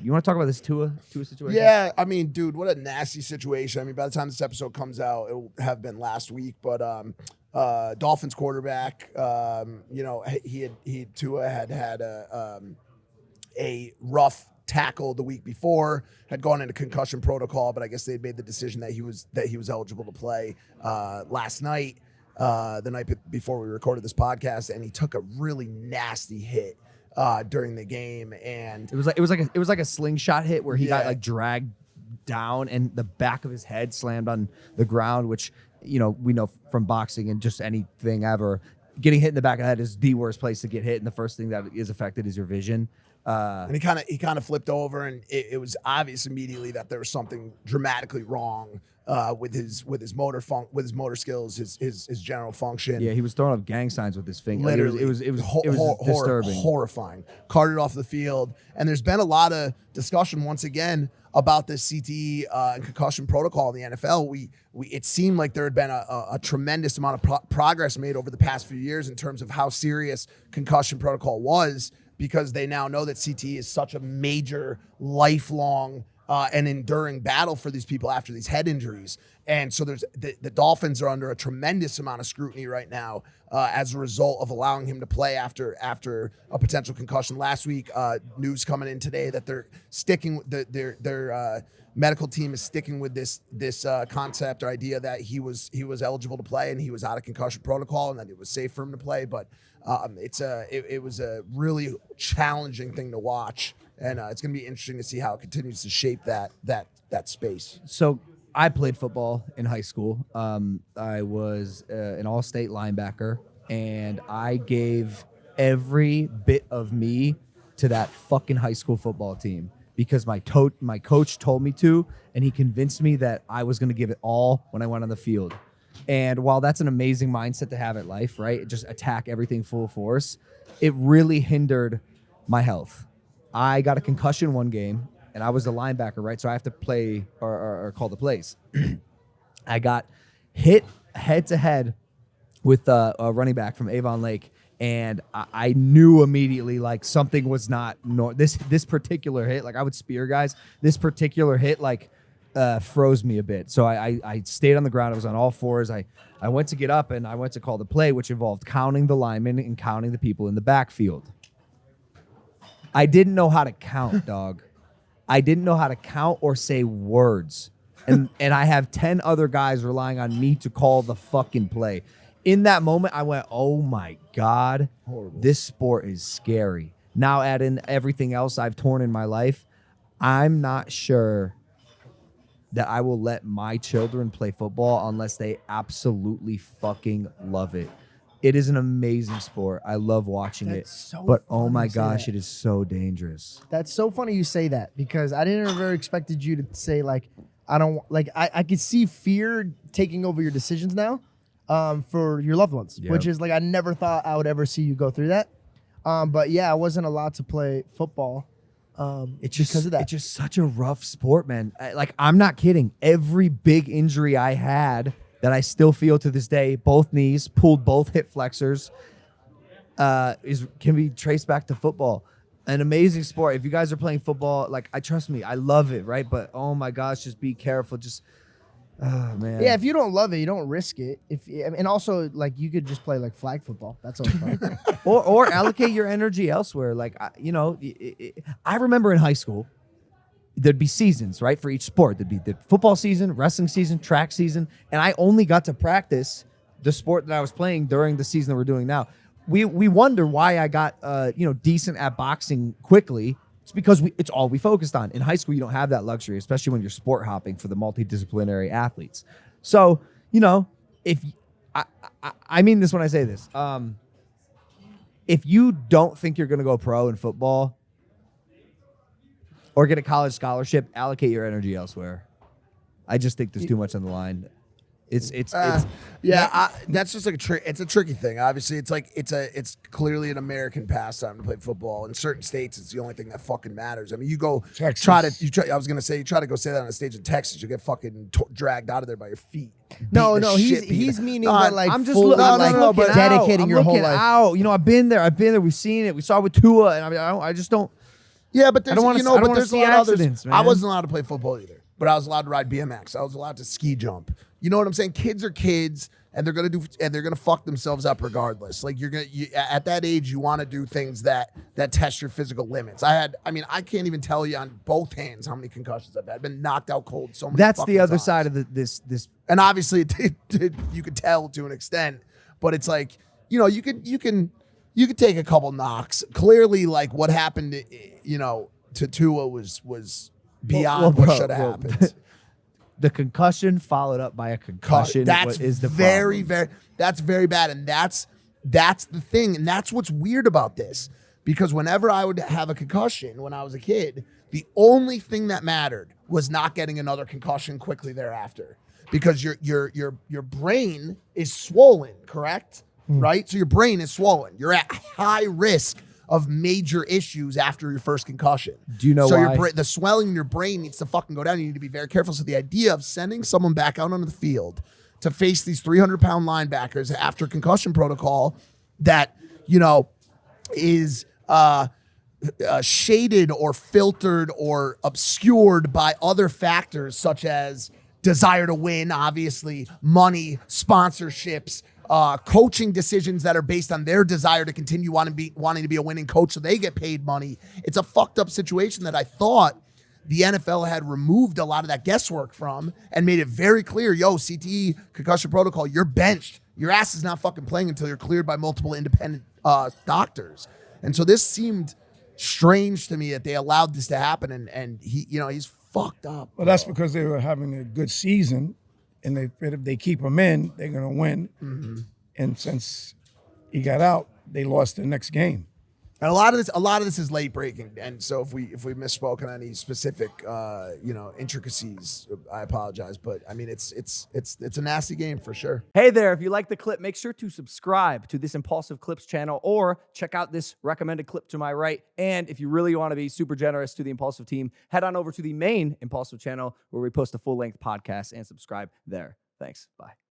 You want to talk about this Tua situation? Yeah, I mean, dude, what a nasty situation. I mean, by the time this episode comes out, it will have been last week. But Dolphins quarterback, Tua had a rough tackle the week before, had gone into concussion protocol, but I guess they'd made the decision that he was eligible to play last night, the night before we recorded this podcast, and he took a really nasty hit during the game, and it was like a slingshot hit where he got like dragged down and the back of his head slammed on the ground, which we know from boxing and just anything ever, getting hit in the back of the head is the worst place to get hit, and the first thing that is affected is your vision. And he kind of flipped over, and it was obvious immediately that there was something dramatically wrong with his motor skills, his general function. Yeah, he was throwing up gang signs with his finger. Literally, it was disturbing, horrifying. Carted off the field, and there's been a lot of discussion once again about this CTE and concussion protocol in the NFL. It seemed like there had been a tremendous amount of progress made over the past few years in terms of how serious concussion protocol was, because they now know that CTE is such a major, lifelong, and enduring battle for these people after these head injuries. And so the Dolphins are under a tremendous amount of scrutiny right now as a result of allowing him to play after a potential concussion last week. News coming in today that they're sticking, their medical team is sticking with this concept or idea that he was eligible to play and he was out of concussion protocol and that it was safe for him to play. But it was a really challenging thing to watch, and it's going to be interesting to see how it continues to shape that space. So I played football in high school. I was an all-state linebacker, and I gave every bit of me to that fucking high school football team because my coach told me to, and he convinced me that I was going to give it all when I went on the field. And while that's an amazing mindset to have at life, right? Just attack everything full force. It really hindered my health. I got a concussion one game, and I was the linebacker, right? So I have to play or call the plays. I got hit head to head with a running back from Avon Lake, and I knew immediately like something was not this particular hit. Like I would spear guys. This particular hit like froze me a bit. So I stayed on the ground. I was on all fours. I went to get up and I went to call the play, which involved counting the linemen and counting the people in the backfield. I didn't know how to count, dog. I didn't know how to count or say words. And I have 10 other guys relying on me to call the fucking play. In that moment, I went, oh my God, horrible. This sport is scary. Now add in everything else I've torn in my life. I'm not sure that I will let my children play football unless they absolutely fucking love it. It is an amazing sport. I love watching it. So but oh my gosh, it is so dangerous. That's so funny you say that because I didn't ever expected you to say like, I could see fear taking over your decisions now for your loved ones, which is like, I never thought I would ever see you go through that. But yeah, I wasn't allowed to play football. It's just because of that. It's just such a rough sport, man. I'm not kidding. Every big injury I had that I still feel to this day, both knees, pulled both hip flexors, can be traced back to football. An amazing sport. If you guys are playing football, trust me, I love it, right? But oh my gosh, just be careful. Just oh man. Yeah, if you don't love it, you don't risk it. And also you could just play flag football. That's all fun. or allocate your energy elsewhere. I remember in high school, there'd be seasons, right, for each sport. There'd be the football season, wrestling season, track season, and I only got to practice the sport that I was playing during the season that we're doing now. We wonder why I got decent at boxing quickly. It's because it's all we focused on. In high school, you don't have that luxury, especially when you're sport hopping for the multidisciplinary athletes. So, if I mean this when I say this, if you don't think you're going to go pro in football or get a college scholarship, allocate your energy elsewhere. I just think there's too much on the line. It's that's just it's a tricky thing. Obviously, it's clearly an American pastime to play football. In certain states, it's the only thing that fucking matters. I mean, you go I was gonna say, you try to go say that on a stage in Texas, you get fucking dragged out of there by your feet. No, he's meaning that I'm just looking dedicating your whole life. I've been there. We've seen it. We saw it with Tua, and I just don't. Yeah, but there's, I don't wanna, you know, I don't but wanna there's a see lot of others. accidents, man. I wasn't allowed to play football either, but I was allowed to ride BMX. I was allowed to ski jump. You know what I'm saying? Kids are kids, and they're gonna fuck themselves up regardless. Like at that age, you want to do things that test your physical limits. I can't even tell you on both hands how many concussions I've had. I've been knocked out cold so many. That's the fucking other times. side of this. And obviously, you could tell to an extent, but it's like, you know, you can take a couple knocks. Clearly, like what happened, to Tua was beyond what should have happened. The concussion followed up by a concussion. That's is the very, problem. that's very bad, and that's the thing, and that's what's weird about this. Because whenever I would have a concussion when I was a kid, the only thing that mattered was not getting another concussion quickly thereafter. Because your brain is swollen, correct? Right? So your brain is swollen. You're at high risk of major issues after your first concussion. Do you know so why? the swelling in your brain needs to fucking go down. You need to be very careful. So the idea of sending someone back out onto the field to face these 300-pound linebackers after concussion protocol that, you know, is shaded or filtered or obscured by other factors such as desire to win, obviously, money, sponsorships, coaching decisions that are based on their desire to continue wanting to be a winning coach so they get paid money. It's a fucked up situation that I thought the NFL had removed a lot of that guesswork from and made it very clear, CTE, concussion protocol, you're benched. Your ass is not fucking playing until you're cleared by multiple independent doctors. And so this seemed strange to me that they allowed this to happen, and he's fucked up. Well, that's because they were having a good season, and if they keep him in, they're going to win. Mm-hmm. And since he got out, they lost the next game. And a lot of this is late breaking. And so if we misspoke on any specific intricacies, I apologize. But I mean, it's a nasty game for sure. Hey there, if you like the clip, make sure to subscribe to this Impulsive Clips channel or check out this recommended clip to my right. And if you really want to be super generous to the Impulsive team, head on over to the main Impulsive channel where we post a full-length podcast and subscribe there. Thanks. Bye.